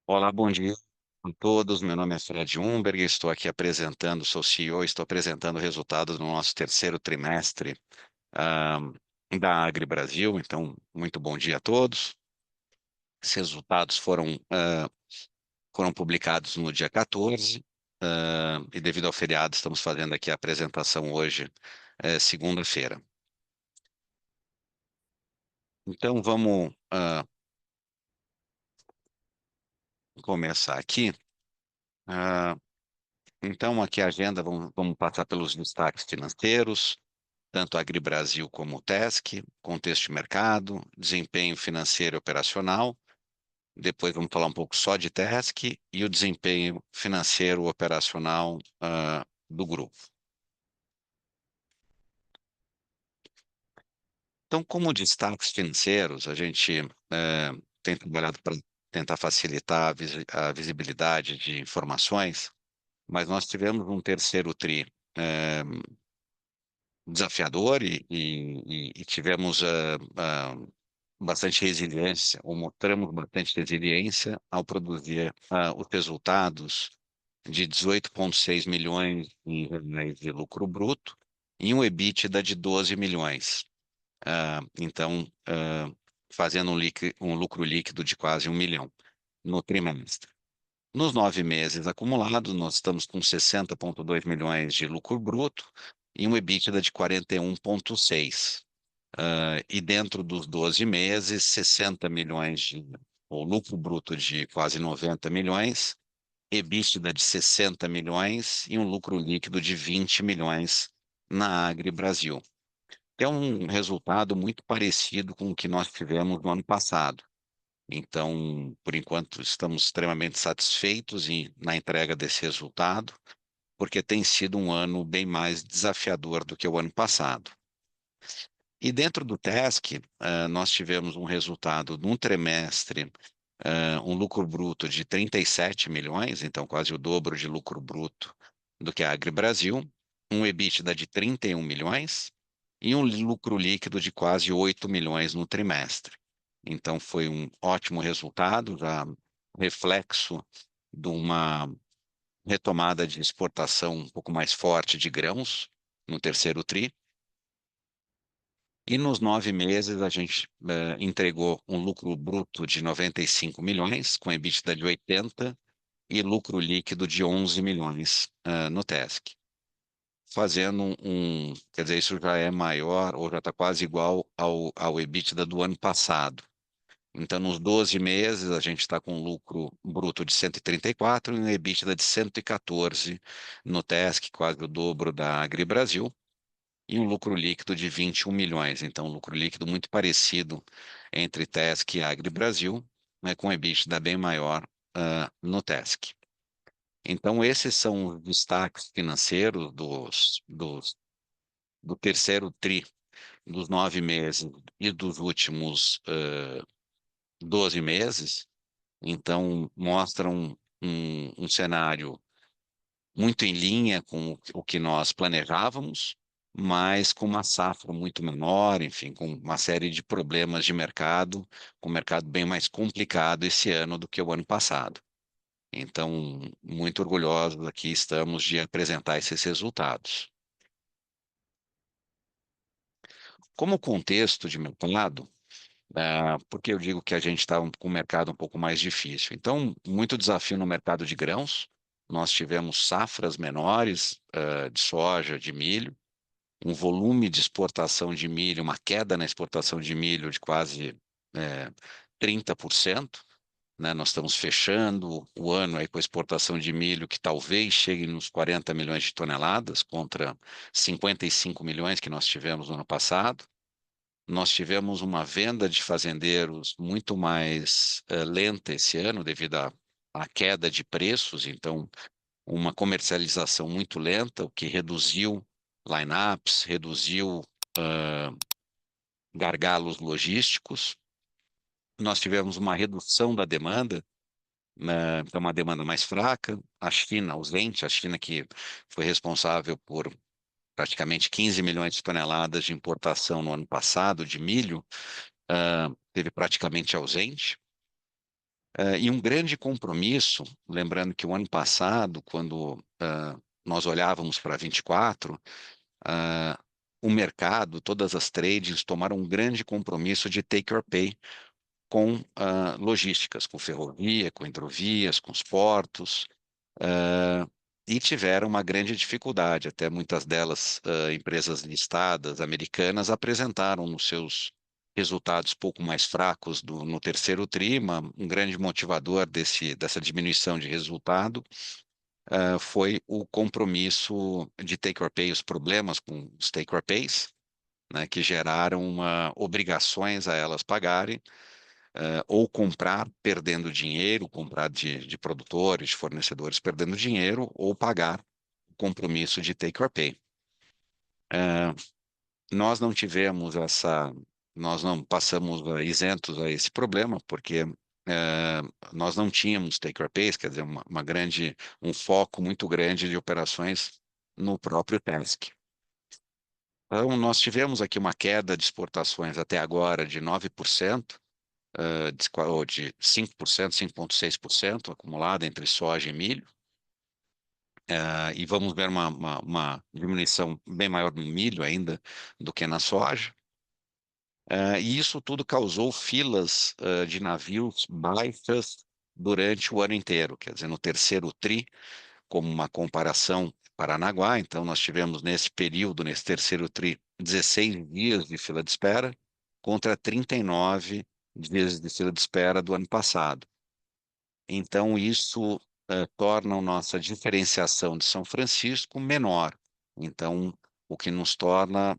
Olá, bom dia a todos. Meu nome é Fred Humberg, estou aqui apresentando, sou CEO, estou apresentando resultados do nosso terceiro trimestre ah, da Agri Brasil. Então, muito bom dia a todos. Esses resultados foram publicados no dia 14, e devido ao feriado, estamos fazendo aqui a apresentação hoje, segunda-feira. Então, vamos começar aqui. Ah, então, aqui a agenda, vamos passar pelos destaques financeiros, tanto a AgriBrasil como o TESC, contexto de mercado, desempenho financeiro e operacional. Depois vamos falar um pouco só de TESC e o desempenho financeiro operacional do grupo. Então, como destaques financeiros, a gente tem trabalhado para tentar facilitar a visibilidade de informações, mas nós tivemos um terceiro TRI desafiador e tivemos bastante resiliência, ou mostramos bastante resiliência ao produzir os resultados de 18,6 milhões de reais de lucro bruto e um EBITDA de 12 milhões. Então, fazendo um lucro líquido de quase 1 milhão no trimestre. Nos 9 meses acumulados, nós estamos com 60,2 milhões de lucro bruto e um EBITDA de 41,6. E dentro dos 12 meses, 60 milhões o lucro bruto de quase 90 milhões, EBITDA de 60 milhões e um lucro líquido de 20 milhões na Agri Brasil. É um resultado muito parecido com o que nós tivemos no ano passado. Então, por enquanto, estamos extremamente satisfeitos na entrega desse resultado, porque tem sido um ano bem mais desafiador do que o ano passado. E dentro do TESC, nós tivemos um resultado num trimestre, um lucro bruto de 37 milhões, então quase o dobro de lucro bruto do que a Agri Brasil, um EBITDA de 31 milhões e um lucro líquido de quase 8 milhões no trimestre. Então foi um ótimo resultado, já reflexo de uma retomada de exportação um pouco mais forte de grãos no terceiro TRI. E nos 9 meses a gente entregou um lucro bruto de 95 milhões, com EBITDA de 80 e lucro líquido de 11 milhões no TESC. Fazendo quer dizer, isso já é maior ou já está quase igual ao EBITDA do ano passado. Então, nos 12 meses, a gente está com um lucro bruto de 134 e um EBITDA de 114 no TESC, quase o dobro da Agri Brasil, e um lucro líquido de 21 milhões. Então, um lucro líquido muito parecido entre TESC e Agri Brasil, né, com EBITDA bem maior no TESC. Então, esses são os destaques financeiros do terceiro TRI, dos 9 meses e dos últimos 12 meses. Então, mostram um cenário muito em linha com o que nós planejávamos, mas com uma safra muito menor, enfim, com uma série de problemas de mercado, com o mercado bem mais complicado esse ano do que o ano passado. Então, muito orgulhosos aqui estamos de apresentar esses resultados. Como contexto de mercado, porque eu digo que a gente está com um mercado um pouco mais difícil. Então, muito desafio no mercado de grãos. Nós tivemos safras menores, de soja, de milho, um volume de exportação de milho, uma queda na exportação de milho de quase 30%. Né? Nós estamos fechando o ano aí com a exportação de milho que talvez chegue nos 40 milhões de toneladas contra 55 milhões que nós tivemos no ano passado. Nós tivemos uma venda de fazendeiros muito mais lenta esse ano devido à queda de preços, então uma comercialização muito lenta, o que reduziu lineups, reduziu gargalos logísticos. Nós tivemos uma redução da demanda, né, então uma demanda mais fraca. A China ausente, a China que foi responsável por praticamente 15 milhões de toneladas de importação no ano passado de milho, teve praticamente ausente. E um grande compromisso, lembrando que o ano passado, quando nós olhávamos para 24, ah, o mercado, todas as tradings tomaram um grande compromisso de take or pay com logísticas, com ferrovia, com hidrovias, com os portos, ah, e tiveram uma grande dificuldade. Até muitas delas, empresas listadas americanas, apresentaram nos seus resultados pouco mais fracos no terceiro tri. Um grande motivador dessa diminuição de resultado foi o compromisso de take or pay, os problemas com os take or pays, né, que geraram obrigações a elas pagarem, ou comprar perdendo dinheiro, comprar de produtores, de fornecedores perdendo dinheiro, ou pagar o compromisso de take or pay. Eh, Nós não tivemos nós não passamos isentos a esse problema, porque eh, nós não tínhamos take or pays, quer dizer, um foco muito grande de operações no próprio task. Então, nós tivemos aqui uma queda de exportações até agora de 9%, ou de 5%, 5,6% acumulada entre soja e milho. E vamos ver uma diminuição bem maior no milho ainda do que na soja. E isso tudo causou filas de navios baixas durante o ano inteiro, quer dizer, no terceiro tri, como uma comparação, Paranaguá, então nós tivemos nesse período, nesse terceiro tri, 16 dias de fila de espera, contra 39 dias de fila de espera do ano passado. Então, isso torna a nossa diferenciação de São Francisco menor. Então, o que nos torna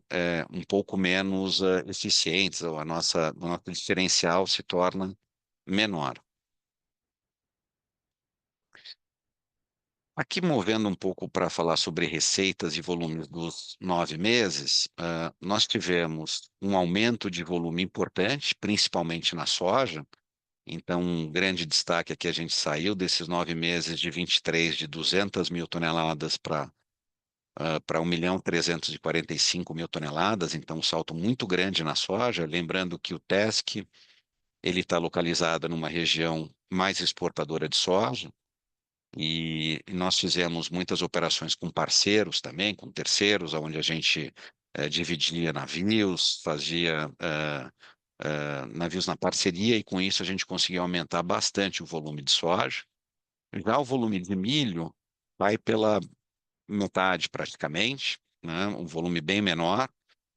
um pouco menos eficientes, ou o nosso diferencial se torna menor. Aqui, movendo um pouco para falar sobre receitas e volumes dos 9 meses, nós tivemos um aumento de volume importante, principalmente na soja. Então, um grande destaque aqui, a gente saiu desses 9 meses de 23 de 200 mil toneladas para 1.345.000 toneladas, então um salto muito grande na soja. Lembrando que o TESC ele está localizado numa região mais exportadora de soja, e nós fizemos muitas operações com parceiros também, com terceiros, onde a gente dividia navios, fazia navios na parceria, e com isso a gente conseguiu aumentar bastante o volume de soja. Já o volume de milho vai pela metade praticamente, né? Um volume bem menor,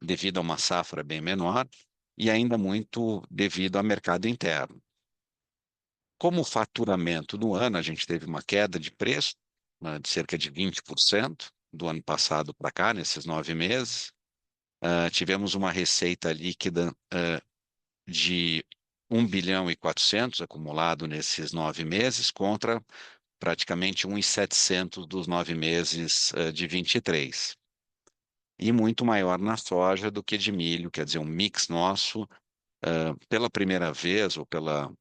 devido a uma safra bem menor, e ainda muito devido ao mercado interno. Como o faturamento no ano, a gente teve uma queda de preço, né, de cerca de 20% do ano passado para cá, nesses 9 meses. Tivemos uma receita líquida de 1,4 bilhão acumulado nesses 9 meses, contra praticamente 1,7 bilhão dos 9 meses de 23. E muito maior na soja do que de milho, quer dizer, um mix nosso, pela primeira vez, ou pela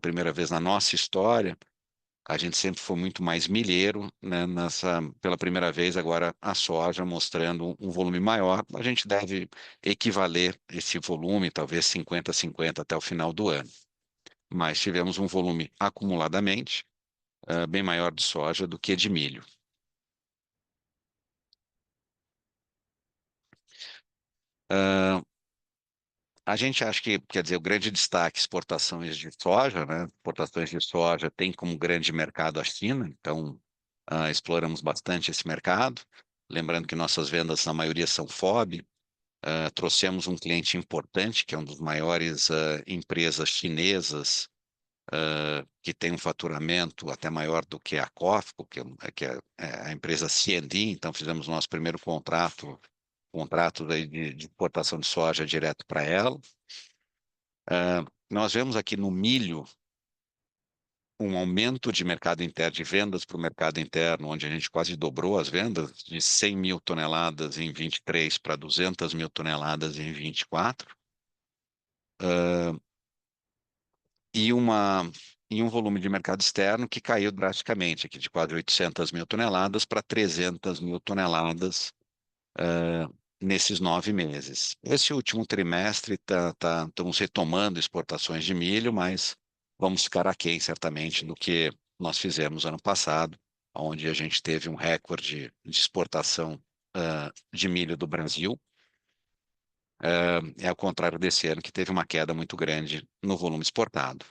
primeira vez na nossa história, a gente sempre foi muito mais milheiro, né? Pela primeira vez agora a soja mostrando um volume maior, a gente deve equivaler esse volume, talvez 50-50 até o final do ano. Mas tivemos um volume acumuladamente bem maior de soja do que de milho. Ah, a gente acha que, quer dizer, o grande destaque, exportações de soja, né? Exportações de soja tem como grande mercado a China, então exploramos bastante esse mercado. Lembrando que nossas vendas, na maioria, são FOB. Trouxemos um cliente importante, que é um dos maiores empresas chinesas, que tem um faturamento até maior do que a COFCO, que é a empresa C&D. Então fizemos o nosso primeiro contrato daí de exportação de soja direto para ela. Nós vemos aqui no milho um aumento de mercado interno, de vendas para o mercado interno, onde a gente quase dobrou as vendas, de 100 mil toneladas em 23 para 200 mil toneladas em 24. E, uma, e um volume de mercado externo que caiu drasticamente, aqui de quase 800 mil toneladas para 300 mil toneladas nesses 9 meses. Esse último trimestre estamos retomando exportações de milho, mas vamos ficar aquém, certamente, do que nós fizemos ano passado, onde a gente teve um recorde de exportação de milho do Brasil. É ao contrário desse ano, que teve uma queda muito grande no volume exportado.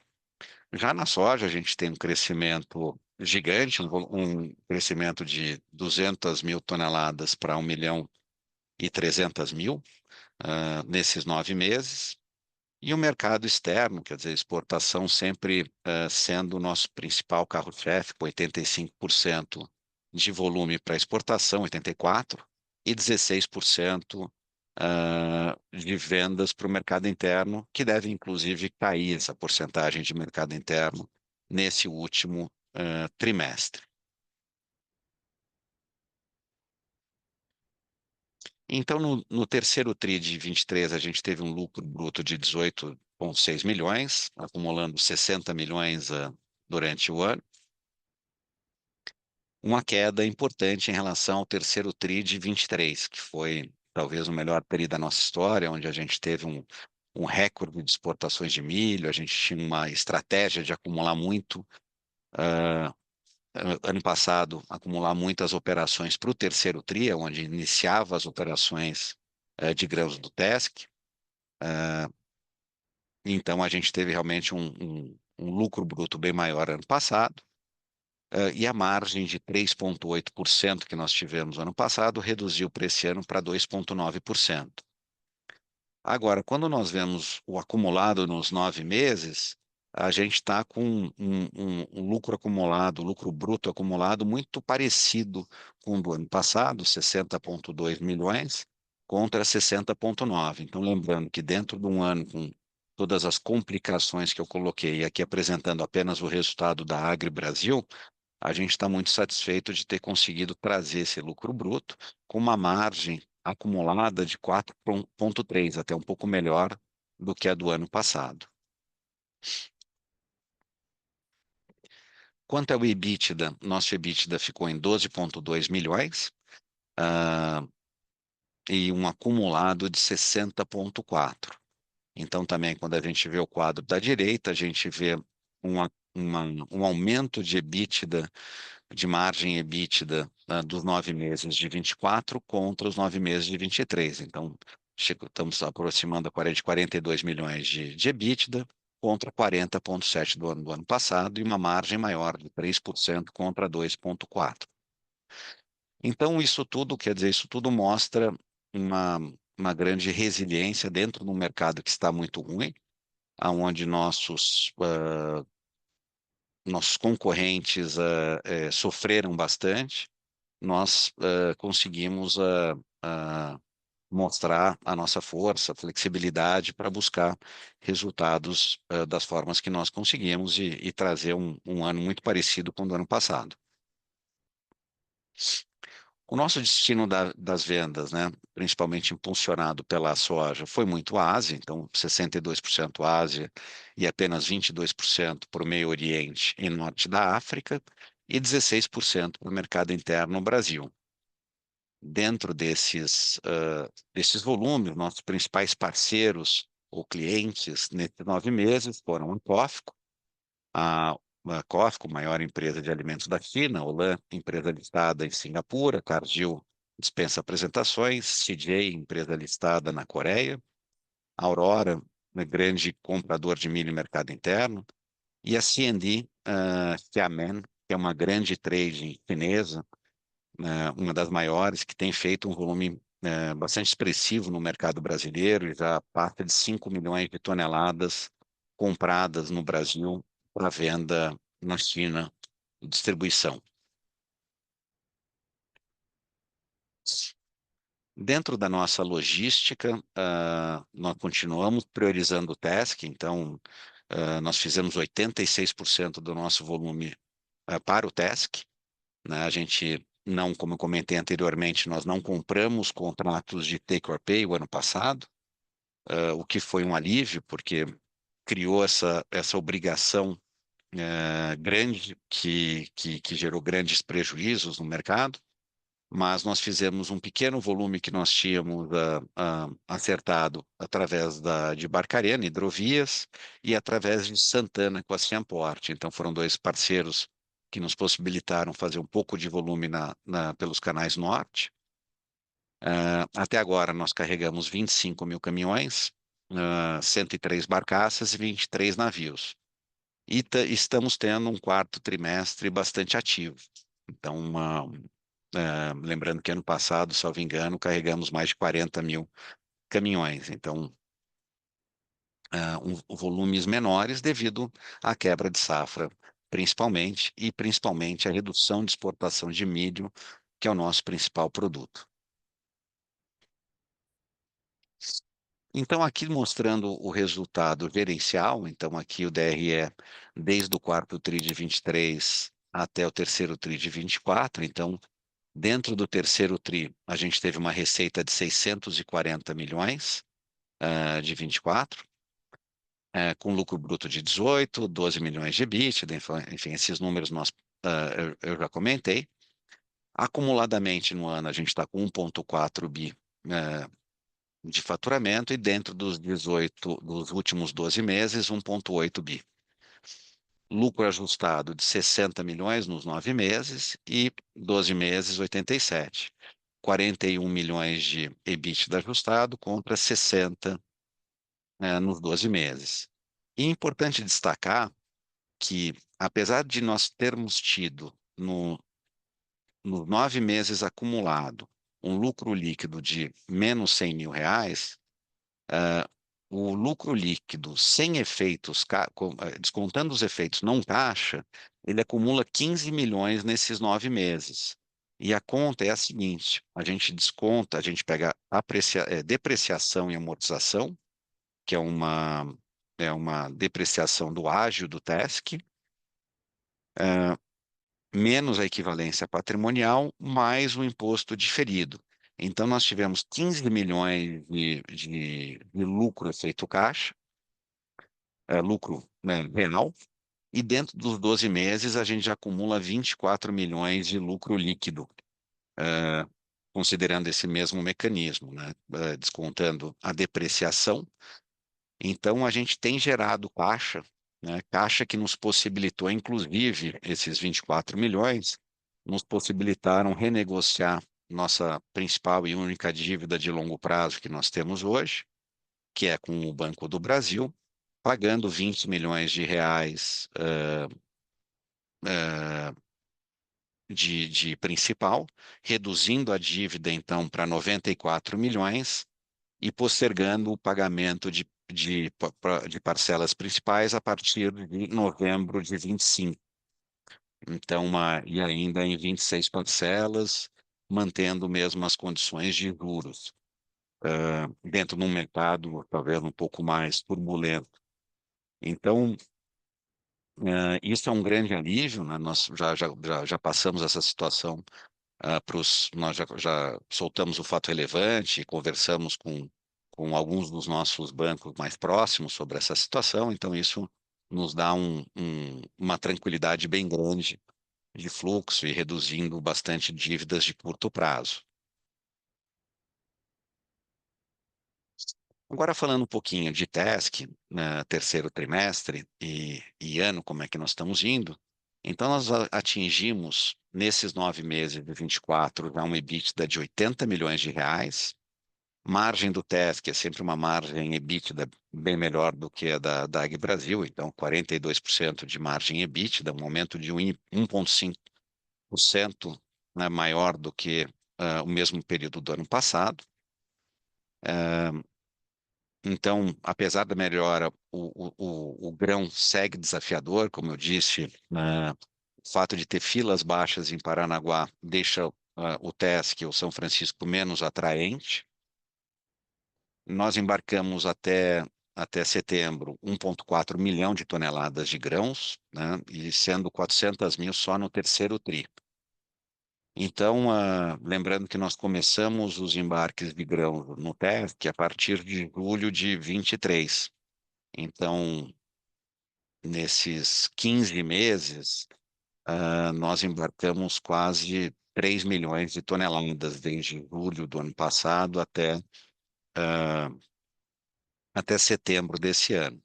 Já na soja, a gente tem um crescimento gigante, um crescimento de 200 mil toneladas para 1.300.000 nesses 9 meses. E o mercado externo, quer dizer, exportação sempre sendo o nosso principal carro-chefe, com 85% de volume para exportação, 84%, e 16% de vendas para o mercado interno, que deve inclusive cair essa porcentagem de mercado interno nesse último trimestre. Então, no terceiro TRI de 23, a gente teve um lucro bruto de 18,6 milhões, acumulando 60 milhões durante o ano. Uma queda importante em relação ao terceiro TRI de 23, que foi talvez o melhor TRI da nossa história, onde a gente teve um recorde de exportações de milho, a gente tinha uma estratégia de acumular muito. ah, Ano passado, acumular muitas operações para o terceiro TRI, onde iniciava as operações de grãos do TESC. Então, a gente teve realmente um lucro bruto bem maior ano passado. E a margem de 3,8% que nós tivemos ano passado reduziu para esse ano para 2,9%. Agora, quando nós vemos o acumulado nos 9 meses, a gente está com um lucro acumulado, lucro bruto acumulado muito parecido com o do ano passado, 60,2 milhões contra 60,9. Então, lembrando que dentro de um ano com todas as complicações que eu coloquei, aqui apresentando apenas o resultado da Agri Brasil, a gente está muito satisfeito de ter conseguido trazer esse lucro bruto com uma margem acumulada de 4,3, até um pouco melhor do que a do ano passado. Quanto ao EBITDA, nosso EBITDA ficou em 12,2 milhões, ah, e um acumulado de 60,4. Então, também, quando a gente vê o quadro da direita, a gente vê um aumento de EBITDA, de margem EBITDA, dos 9 meses de 24 contra os 9 meses de 23. Então, estamos aproximando de 42 milhões de EBITDA contra 40,7 do ano passado e uma margem maior de 3% contra 2,4%. Então, isso tudo, quer dizer, isso tudo mostra uma, uma grande resiliência dentro de um mercado que está muito ruim, aonde nossos concorrentes sofreram bastante. Nós conseguimos mostrar a nossa força, flexibilidade para buscar resultados das formas que nós conseguimos e trazer um ano muito parecido com o do ano passado. O nosso destino das vendas, né, principalmente impulsionado pela soja, foi muito a Ásia, então 62% Ásia e apenas 22% para o Meio Oriente e Norte da África e 16% para o mercado interno no Brasil. Dentro desses volumes, nossos principais parceiros ou clientes nesses 9 meses foram a Cofco, a, a Costco, maior empresa de alimentos da China, Olam, empresa listada em Singapura, Cargill dispensa apresentações, CJ, empresa listada na Coreia, Aurora, grande comprador de milho em mercado interno, e a C&D, Xiamen, que é uma grande trading chinesa, uma das maiores, que tem feito um volume bastante expressivo no mercado brasileiro, e já passa de 5 milhões de toneladas compradas no Brasil para venda na China e distribuição. Dentro da nossa logística, nós continuamos priorizando o TESC, então nós fizemos 86% do nosso volume para o TESC, né? A gente não, como eu comentei anteriormente, nós não compramos contratos de take or pay o ano passado, o que foi um alívio, porque criou essa obrigação grande que gerou grandes prejuízos no mercado. mas nós fizemos um pequeno volume que nós tínhamos acertado através de Barcarena, hidrovias, e através de Santana com a Ciamport. Então foram dois parceiros que nos possibilitaram fazer um pouco de volume pelos canais norte. Até agora nós carregamos 25 mil caminhões, 103 barcaças e 23 navios. E estamos tendo um quarto trimestre bastante ativo. Então, lembrando que ano passado, salvo engano, carregamos mais de 40 mil caminhões. Então, volumes menores devido à quebra de safra, principalmente, e principalmente a redução de exportação de milho, que é o nosso principal produto. Então, aqui mostrando o resultado gerencial, então aqui o DRE desde o quarto TRI de 23 até o terceiro TRI de 24. Então, dentro do terceiro TRI, a gente teve uma receita de 640 milhões de 24, com lucro bruto de 18, 12 milhões de EBITDA, enfim, esses números eu já comentei. Acumuladamente no ano, a gente está com 1,4 bi de faturamento e dentro dos últimos 12 meses, 1,8 bi. Lucro ajustado de 60 milhões nos 9 meses e 12 meses, 87. 41 milhões de EBITDA ajustado contra 60, nos 12 meses. E é importante destacar que, apesar de nós termos tido nos 9 meses acumulado um lucro líquido de menos 100 mil reais, o lucro líquido sem efeitos, descontando os efeitos não caixa, ele acumula 15 milhões nesses 9 meses. E a conta é a seguinte: a gente desconta, a gente pega depreciação e amortização, que é uma depreciação do ágio do TESC, menos a equivalência patrimonial, mais o imposto diferido. Então, nós tivemos 15 milhões de lucro efeito caixa, lucro, né, real, e dentro dos 12 meses a gente já acumula 24 milhões de lucro líquido, considerando esse mesmo mecanismo, né, descontando a depreciação. Então, a gente tem gerado caixa, né, caixa que nos possibilitou, inclusive, esses 24 milhões, nos possibilitaram renegociar nossa principal e única dívida de longo prazo que nós temos hoje, que é com o Banco do Brasil, pagando 20 milhões de reais de principal, reduzindo a dívida, então, para 94 milhões e postergando o pagamento de parcelas principais a partir de novembro de 25. Então, e ainda em 26 parcelas, mantendo mesmo as condições de juros, dentro de um mercado talvez um pouco mais turbulento. Então, isso é um grande alívio, né? Nós já passamos essa situação nós já soltamos o fato relevante, conversamos com alguns dos nossos bancos mais próximos sobre essa situação, então isso nos dá uma tranquilidade bem grande de fluxo e reduzindo bastante dívidas de curto prazo. Agora falando um pouquinho de TESC, terceiro trimestre e ano, como é que nós estamos indo. Então, nós atingimos, nesses 9 meses de 24, já um EBITDA de 80 milhões de reais. Margem do TESC é sempre uma margem EBITDA bem melhor do que a da AG Brasil, então 42% de margem EBITDA, um aumento de 1,5%, né, maior do que o mesmo período do ano passado. Então, apesar da melhora, o grão segue desafiador, como eu disse, o fato de ter filas baixas em Paranaguá deixa o TESC, o São Francisco, menos atraente. Nós embarcamos até setembro 1,4 milhão de toneladas de grãos, né, e sendo 400 mil só no terceiro TRI. Então, lembrando que nós começamos os embarques de grãos no TESC a partir de julho de 23. Então, nesses 15 meses, nós embarcamos quase 3 milhões de toneladas desde julho do ano passado ah, até setembro desse ano.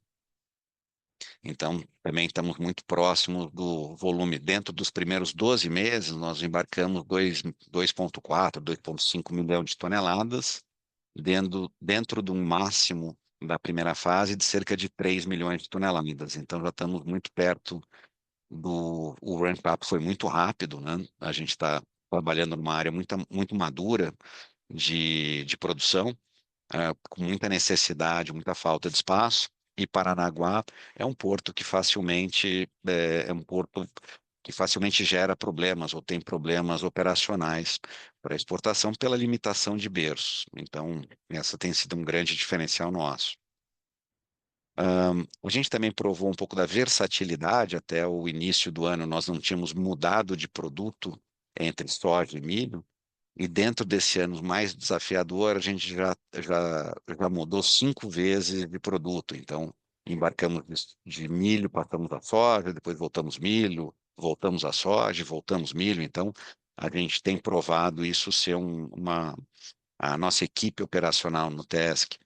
Então, também estamos muito próximos do volume. Dentro dos primeiros 12 meses, nós embarcamos 2,4, 2,5 milhões de toneladas, dentro de um máximo da primeira fase de cerca de 3 milhões de toneladas. Então, já estamos muito perto do. O ramp-up foi muito rápido, né? A gente está trabalhando numa área muito, muito madura de produção, com muita necessidade, muita falta de espaço. E Paranaguá é um porto que facilmente é um porto que facilmente gera problemas ou tem problemas operacionais para exportação pela limitação de berços. Então, essa tem sido um grande diferencial nosso. A gente também provou um pouco da versatilidade. Até o início do ano, nós não tínhamos mudado de produto entre soja e milho. E dentro desse ano mais desafiador, a gente já mudou 5 vezes de produto. Então, embarcamos de milho, passamos a soja, depois voltamos milho, voltamos a soja, voltamos milho. Então, a gente tem provado isso ser a nossa equipe operacional no TESC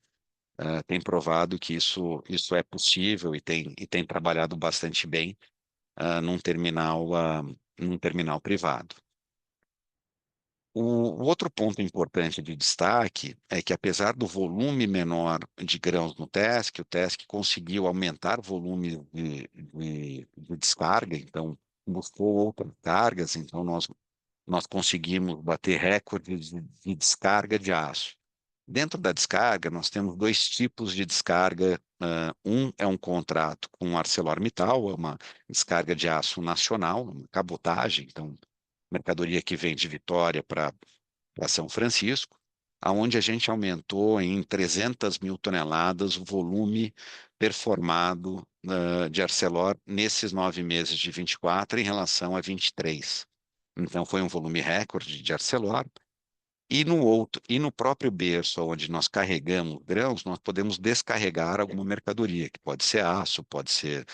tem provado que isso é possível e tem trabalhado bastante bem num terminal privado. O outro ponto importante de destaque é que, apesar do volume menor de grãos no TESC, o TESC conseguiu aumentar o volume de descarga, então buscou outras cargas, então nós conseguimos bater recordes de descarga de aço. Dentro da descarga, nós temos dois tipos de descarga. Um é um contrato com o ArcelorMittal, é uma descarga de aço nacional, uma cabotagem, então mercadoria que vem de Vitória para São Francisco, aonde a gente aumentou em 300 mil toneladas o volume performado de Arcelor nesses 9 meses de 24 em relação a 23. Então foi um volume recorde de Arcelor. E no próprio berço onde nós carregamos grãos, nós podemos descarregar alguma mercadoria, que pode ser aço, pode ser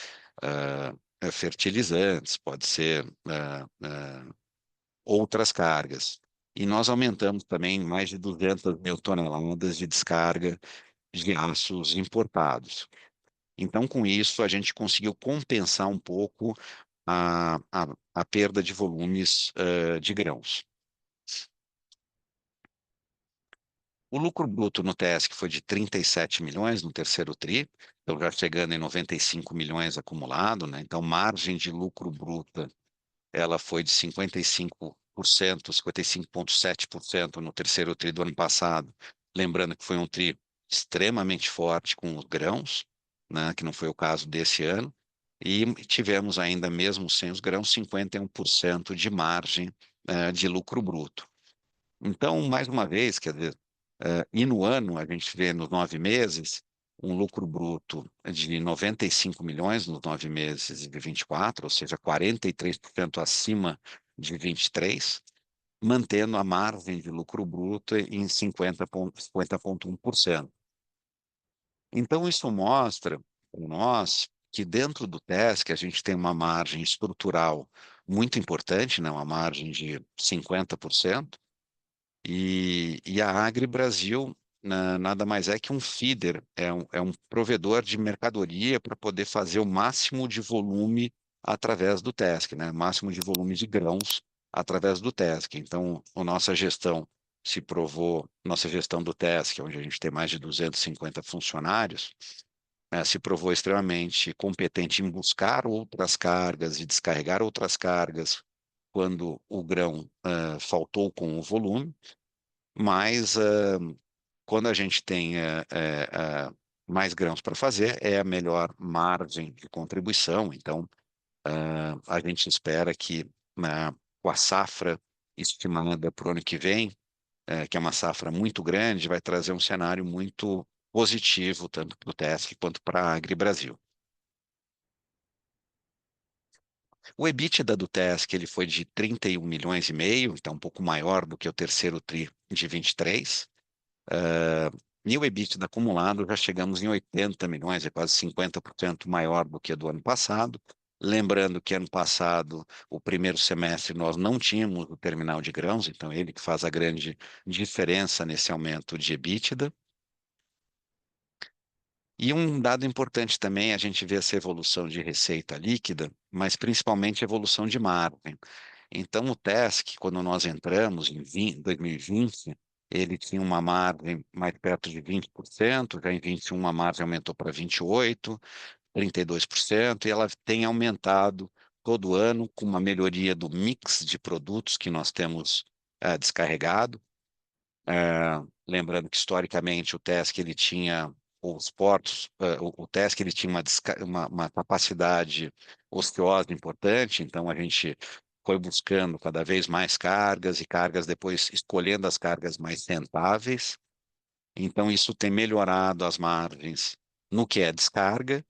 fertilizantes, pode ser outras cargas. E nós aumentamos também mais de 200 mil toneladas de descarga de aços importados. Então, com isso, a gente conseguiu compensar um pouco a perda de volumes de grãos. O lucro bruto no TESC foi de 37 milhões no terceiro tri, então já chegando em 95 milhões acumulado, né? Então, margem de lucro bruta ela foi de 55%, 55,7% no terceiro tri do ano passado. Lembrando que foi um tri extremamente forte com os grãos, né, que não foi o caso desse ano. E tivemos ainda, mesmo sem os grãos, 51% de margem de lucro bruto. Então, mais uma vez, quer dizer, e no ano, a gente vê nos 9 meses, um lucro bruto de 95 milhões nos 9 meses de 24, ou seja, 43% acima de 23, mantendo a margem de lucro bruto em 50,1%. Então, isso mostra para nós que dentro do TESC a gente tem uma margem estrutural muito importante, né? Uma margem de 50%, e a Agri Brasil nada mais é que um feeder, é um provedor de mercadoria para poder fazer o máximo de volume através do TESC, né? Máximo de volume de grãos através do TESC. Então, a nossa gestão se provou, nossa gestão do TESC, onde a gente tem mais de 250 funcionários, se provou extremamente competente em buscar outras cargas e descarregar outras cargas quando o grão faltou com o volume, mas quando a gente tem mais grãos para fazer, é a melhor margem de contribuição. Então, a gente espera que com a safra estimada para o ano que vem, que é uma safra muito grande, vai trazer um cenário muito positivo, tanto para o TESC quanto para a AgriBrasil. O EBITDA do TESC ele foi de 31 milhões e meio, então um pouco maior do que o terceiro tri de 23. E o EBITDA acumulado já chegamos em 80 milhões, é quase 50% maior do que do ano passado. Lembrando que ano passado, o primeiro semestre, nós não tínhamos o terminal de grãos, então ele que faz a grande diferença nesse aumento de EBITDA. E um dado importante também, a gente vê essa evolução de receita líquida, mas principalmente a evolução de margem. Então, o TESC, quando nós entramos em 2020, ele tinha uma margem mais perto de 20%, já em 21 a margem aumentou para 28%, 32%, e ela tem aumentado todo ano com uma melhoria do mix de produtos que nós temos descarregado. Lembrando que historicamente o TESC ele tinha os portos, o TESC ele tinha uma capacidade ociosa importante, então a gente foi buscando cada vez mais cargas e cargas depois escolhendo as cargas mais rentáveis. Então isso tem melhorado as margens no que é descarga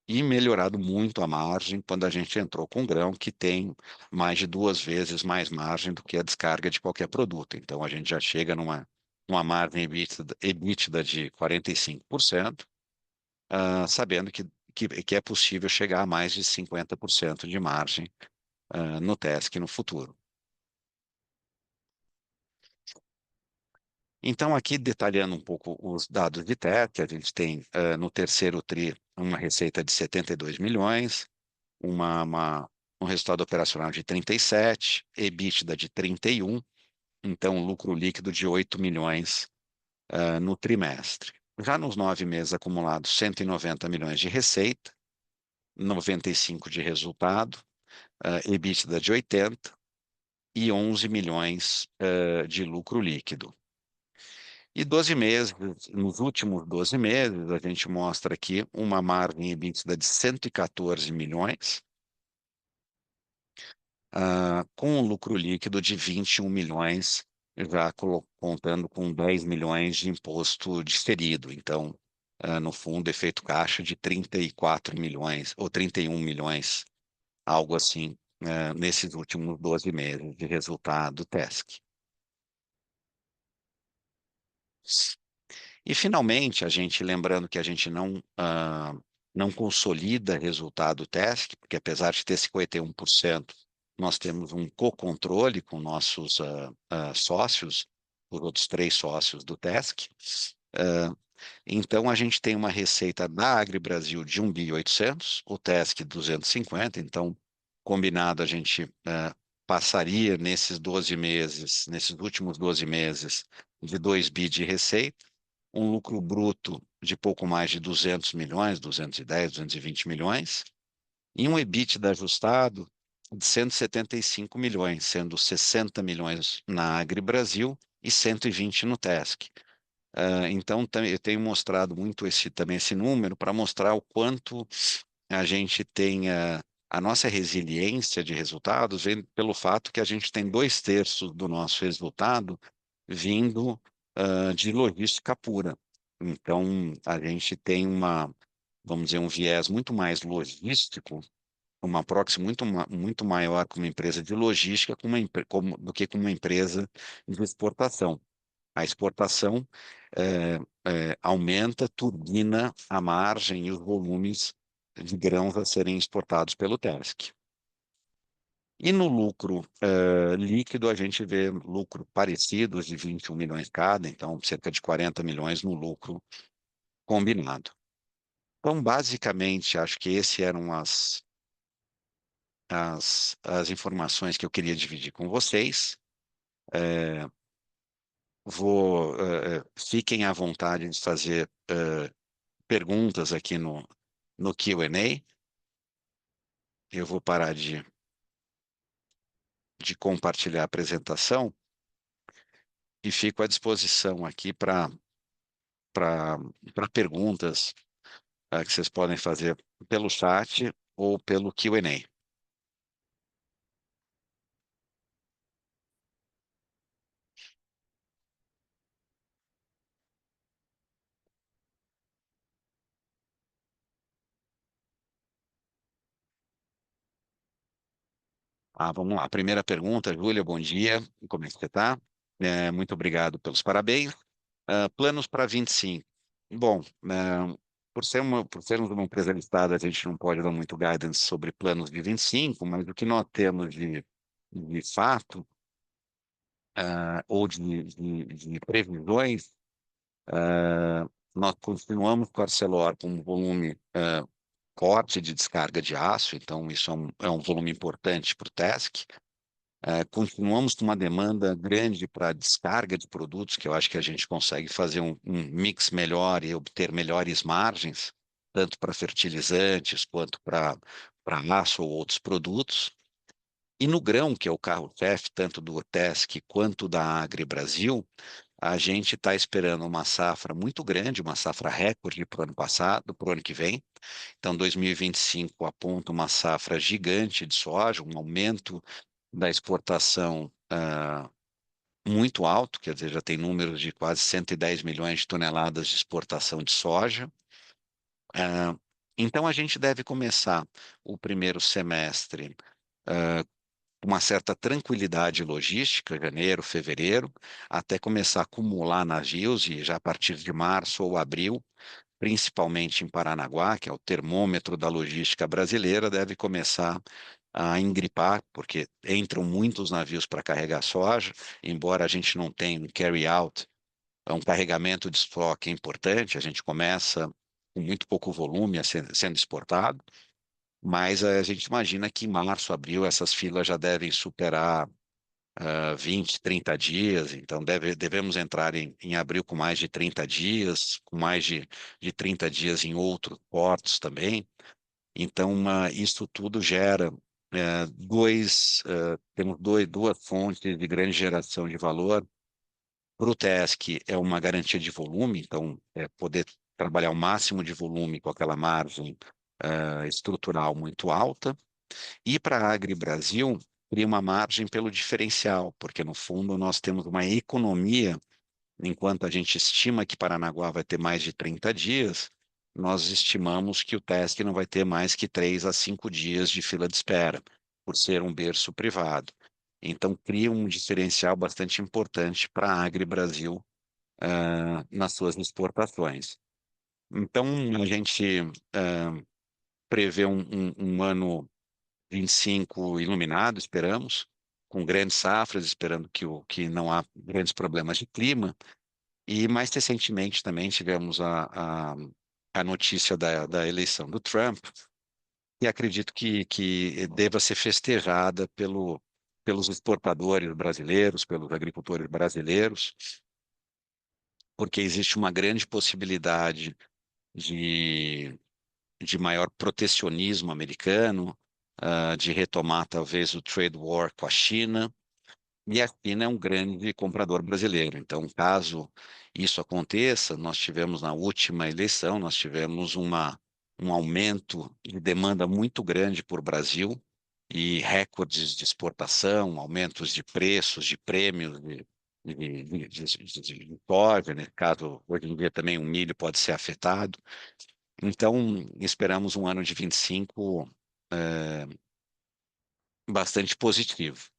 e melhorado muito a margem quando a gente entrou com grão, que tem mais de duas vezes mais margem do que a descarga de qualquer produto. Então a gente já chega numa margem EBITDA de 45%, sabendo que é possível chegar a mais de 50% de margem, no TESC no futuro. Então, aqui detalhando um pouco os dados de TESC, a gente tem no terceiro TRI uma receita de 72 milhões, um resultado operacional de 37, EBITDA de 31, então lucro líquido de 8 milhões no trimestre. Já nos 9 meses acumulados, 190 milhões de receita, 95 de resultado, EBITDA de 80 e 11 milhões de lucro líquido. E 12 meses, nos últimos 12 meses, a gente mostra aqui uma margem EBITDA de 114 milhões, com um lucro líquido de 21 milhões, já contando com 10 milhões de imposto diferido. Então, no fundo, efeito caixa de 34 milhões ou 31 milhões, algo assim, nesses últimos 12 meses de resultado do TESC. E, finalmente, a gente lembrando que a gente não consolida resultado TESC, porque apesar de ter 51%, nós temos um co-controle com nossos sócios, os outros três sócios do TESC. Ah, então, a gente tem uma receita da AgriBrasil de 1.800 o TESC 250, então, combinado, a gente passaria nesses 12 meses, nesses últimos 12 meses, de 2 bi de receita, um lucro bruto de pouco mais de 200 milhões, 210, 220 milhões, e um EBITDA ajustado de 175 milhões, sendo 60 milhões na AgriBrasil e 120 no TESC. Então, eu tenho mostrado muito também esse número para mostrar o quanto a gente tem a nossa resiliência de resultados vem pelo fato que a gente tem 2/3 do nosso resultado vindo de logística pura. Então, a gente tem vamos dizer, um viés muito mais logístico, uma proxy muito maior com uma empresa de logística do que com uma empresa de exportação. A exportação aumenta, turbina a margem e os volumes de grãos a serem exportados pelo TESC. E no lucro líquido, a gente vê lucro parecidos de 21 milhões cada, então cerca de 40 milhões no lucro combinado. Então, basicamente, acho que essas eram as informações que eu queria dividir com vocês. Fiquem à vontade de fazer perguntas aqui no Q&A. Eu vou parar de compartilhar a apresentação e fico à disposição aqui para perguntas que vocês podem fazer pelo chat ou pelo Q&A. Vamos lá. Primeira pergunta, Júlia, bom dia. Como é que você está? Muito obrigado pelos parabéns. Planos para 25. Bom, por sermos uma empresa listada, a gente não pode dar muito guidance sobre planos de 25, mas o que nós temos de fato, ou de previsões, nós continuamos com a Arcelor com um volume forte de descarga de aço, então isso é um volume importante para o TESC. Continuamos com uma demanda grande para descarga de produtos, que eu acho que a gente consegue fazer um mix melhor e obter melhores margens, tanto para fertilizantes quanto para aço ou outros produtos. E no grão, que é o carro-chefe, tanto do OTESC quanto da Agri Brasil, a gente está esperando uma safra muito grande, uma safra recorde para o ano passado, para o ano que vem. Então, 2025 aponta uma safra gigante de soja, um aumento da exportação muito alto, quer dizer, já tem números de quase 110 milhões de toneladas de exportação de soja. Ah, então, a gente deve começar o primeiro semestre com uma certa tranquilidade logística, janeiro, fevereiro, até começar a acumular navios e já a partir de março ou abril, principalmente em Paranaguá, que é o termômetro da logística brasileira, deve começar a engripar, porque entram muitos navios para carregar soja, embora a gente não tenha um carry-out, um carregamento de estoque importante, a gente começa com muito pouco volume sendo exportado, mas a gente imagina que em março, abril, essas filas já devem superar 20, 30 dias, então devemos entrar em abril com mais de 30 dias, com mais de 30 dias em outros portos também. Então, isso tudo gera temos duas fontes de grande geração de valor. Para o TESC é uma garantia de volume, então é poder trabalhar o máximo de volume com aquela margem estrutural muito alta. E para a Agri Brasil, cria uma margem pelo diferencial, porque no fundo nós temos uma economia, enquanto a gente estima que Paranaguá vai ter mais de 30 dias, nós estimamos que o TESC não vai ter mais que 3 a 5 dias de fila de espera, por ser um berço privado. Então, cria um diferencial bastante importante para a Agri Brasil nas suas exportações. Então, a gente prevê um ano 25 iluminado, esperamos, com grandes safras, esperando que não há grandes problemas de clima. E mais recentemente também tivemos a notícia da eleição do Trump, e acredito que deva ser festejada pelos exportadores brasileiros, pelos agricultores brasileiros, porque existe uma grande possibilidade de, de maior protecionismo americano, de retomar talvez o trade war com a China, e a China é um grande comprador brasileiro. Então, caso isso aconteça, nós tivemos na última eleição, nós tivemos um aumento de demanda muito grande por Brasil e recordes de exportação, aumentos de preços, de prêmios, de soja, né? Caso hoje em dia também o milho pode ser afetado. Então, esperamos um ano de 25 bastante positivo.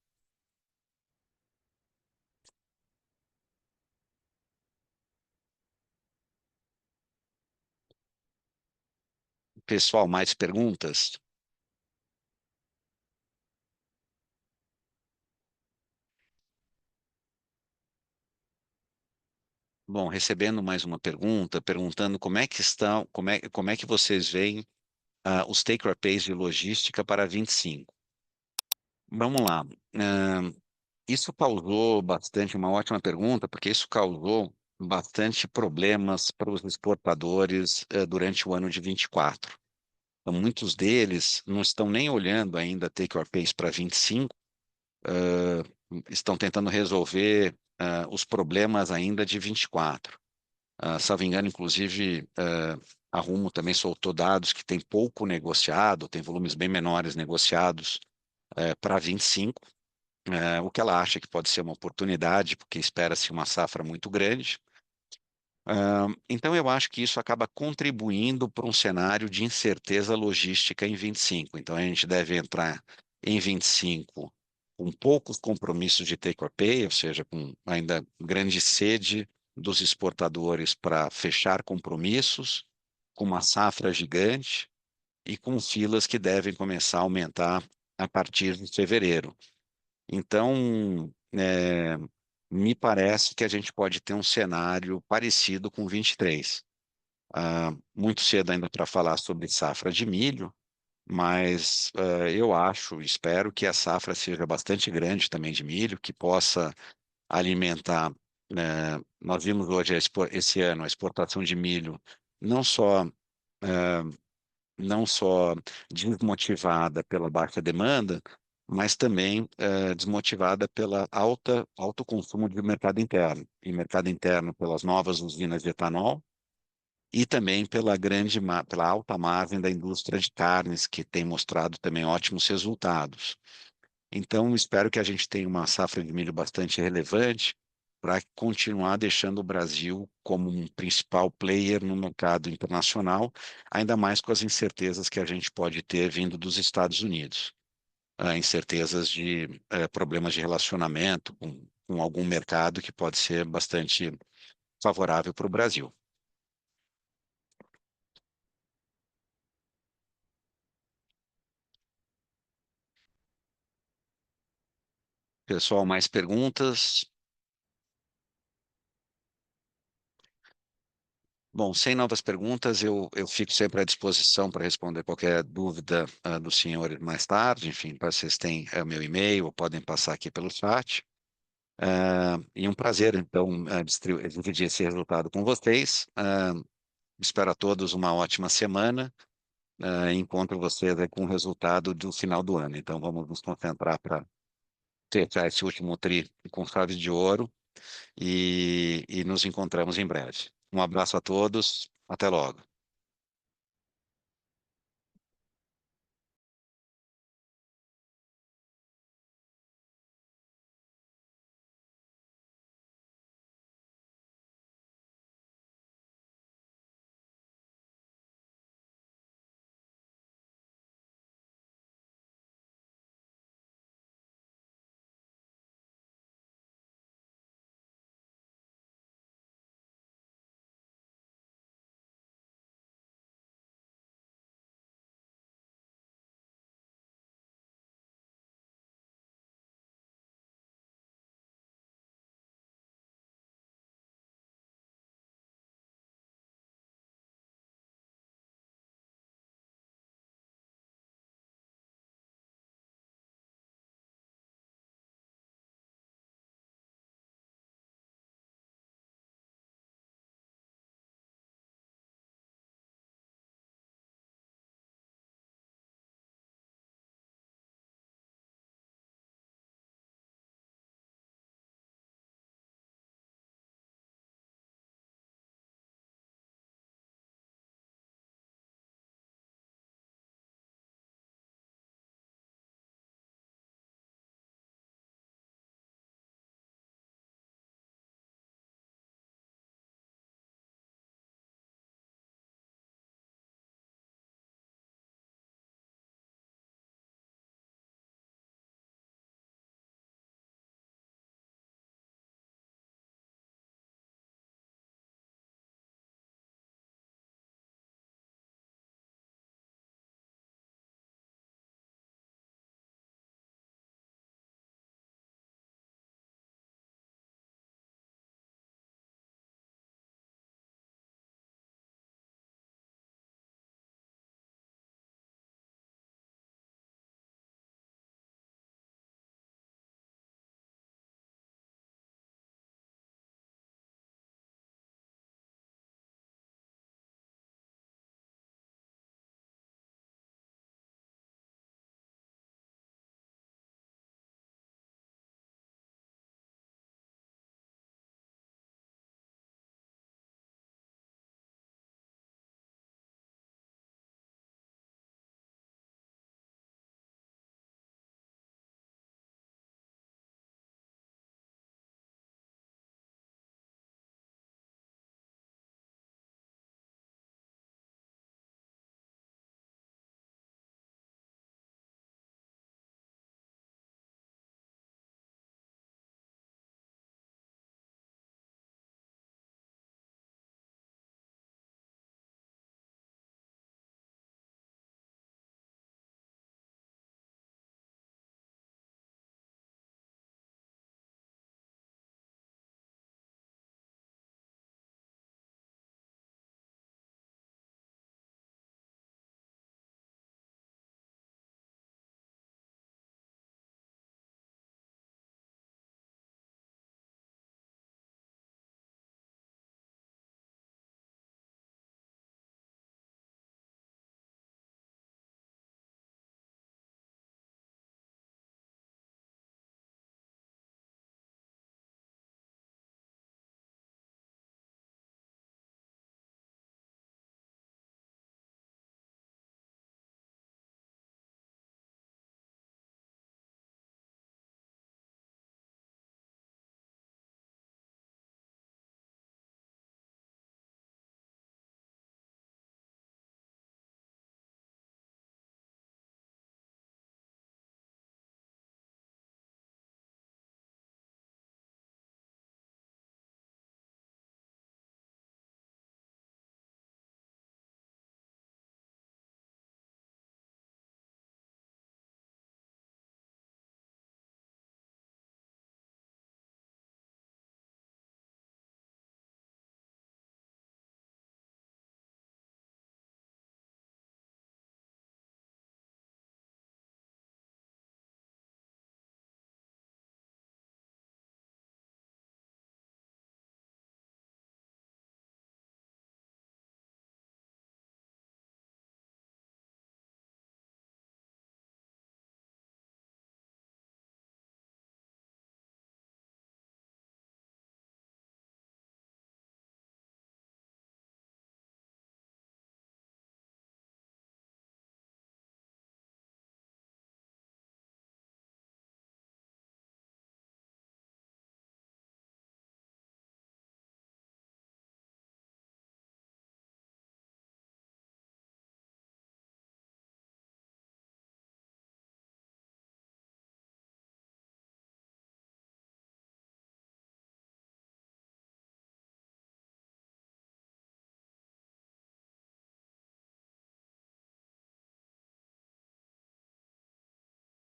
Pessoal, mais perguntas? Bom, recebendo mais uma pergunta, perguntando como é que estão, como é que vocês veem os take-or-pays de logística para 25. Vamos lá. Ah, isso causou bastante, uma ótima pergunta, porque isso causou bastante problemas para os exportadores durante o ano de 24. Então, muitos deles não estão nem olhando ainda take-or-pays para 25, estão tentando resolver os problemas ainda de 24. Salvo engano, inclusive, a Rumo também soltou dados que tem pouco negociado, tem volumes bem menores negociados para 25, o que ela acha que pode ser uma oportunidade, porque espera-se uma safra muito grande. Então, eu acho que isso acaba contribuindo para um cenário de incerteza logística em 25. Então, a gente deve entrar em 25 com poucos compromissos de take-or-pay, ou seja, com ainda grande sede dos exportadores para fechar compromissos, com uma safra gigante e com filas que devem começar a aumentar a partir de fevereiro. Então, me parece que a gente pode ter um cenário parecido com 23. Muito cedo ainda para falar sobre safra de milho, mas eu acho, espero que a safra seja bastante grande também de milho, que possa alimentar. Nós vimos hoje, esse ano, a exportação de milho não só, eh, não só desmotivada pela baixa demanda, mas também desmotivada pela alto consumo de mercado interno. E mercado interno pelas novas usinas de etanol e também pela alta margem da indústria de carnes, que tem mostrado também ótimos resultados. Então, espero que a gente tenha uma safra de milho bastante relevante para continuar deixando o Brasil como um principal player no mercado internacional, ainda mais com as incertezas que a gente pode ter vindo dos Estados Unidos, incertezas de problemas de relacionamento com algum mercado que pode ser bastante favorável para o Brasil. Pessoal, mais perguntas? Bom, sem novas perguntas, eu fico sempre à disposição para responder qualquer dúvida do senhor mais tarde. Enfim, vocês têm meu e-mail, ou podem passar aqui pelo chat. E um prazer, então, dividir esse resultado com vocês. Espero a todos uma ótima semana. Encontro vocês aí com o resultado do final do ano. Então, vamos nos concentrar para fechar esse último tri com chave de ouro e nos encontramos em breve. Um abraço a todos. Até logo.